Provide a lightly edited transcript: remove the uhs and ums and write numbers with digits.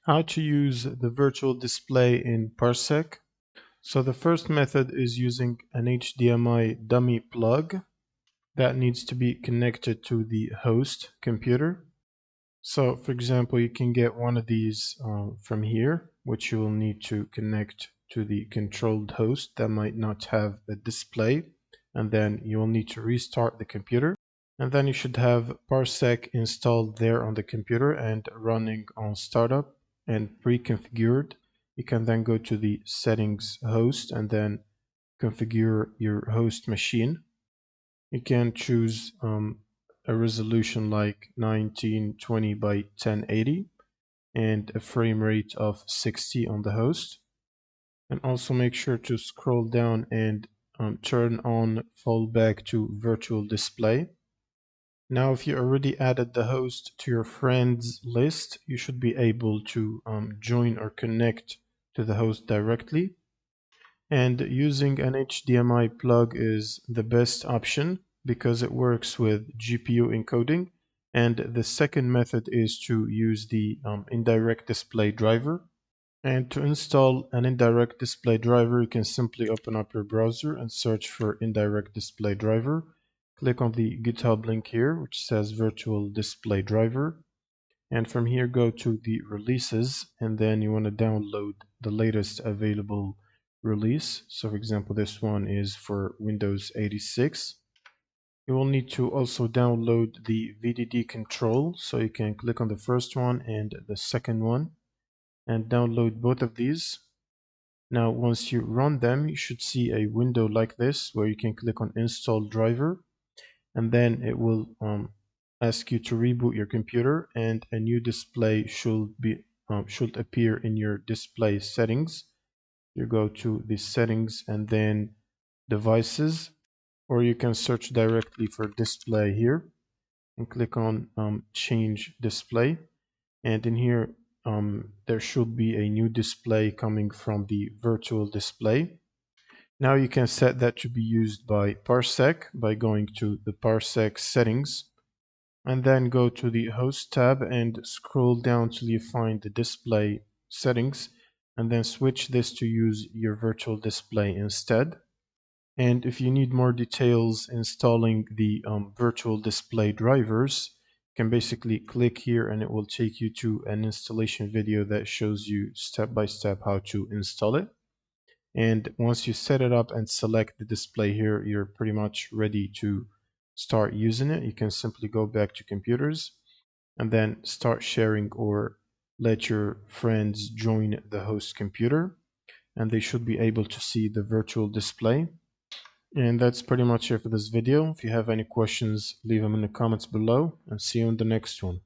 How to use the virtual display in Parsec. So the first method is using an HDMI dummy plug that needs to be connected to the host computer. So for example, you can get one of these from here, which you will need to connect to the controlled host that might not have a display. And then you will need to restart the computer. And then you should have Parsec installed there on the computer and running on startup and pre-configured. You can then go to the settings host and then configure your host machine. You can choose a resolution like 1920 by 1080 and a frame rate of 60 on the host. And also make sure to scroll down and turn on fallback to virtual display. Now, if you already added the host to your friends list, you should be able to join or connect to the host directly. And using an HDMI plug is the best option because it works with GPU encoding. And the second method is to use the indirect display driver. And to install an indirect display driver, you can simply open up your browser and search for indirect display driver. Click on the GitHub link here, which says virtual display driver. And from here, go to the releases, and then you want to download the latest available release. So for example, this one is for Windows 86. You will need to also download the VDD control. So you can click on the first one and the second one and download both of these. Now, once you run them, you should see a window like this where you can click on install driver, and then it will ask you to reboot your computer, and a new display should appear in your display settings. You go to the settings and then devices, or you can search directly for display here and click on change display, and in here there should be a new display coming from the virtual display. Now you can set that to be used by Parsec by going to the Parsec settings and then go to the host tab and scroll down till you find the display settings, and then switch this to use your virtual display instead. And if you need more details installing the virtual display drivers, you can basically click here and it will take you to an installation video that shows you step by step how to install it. And once you set it up and select the display here, you're pretty much ready to start using it. You can simply go back to computers and then start sharing or let your friends join the host computer, and they should be able to see the virtual display. And that's pretty much it for this video. If you have any questions, leave them in the comments below, and see you in the next one.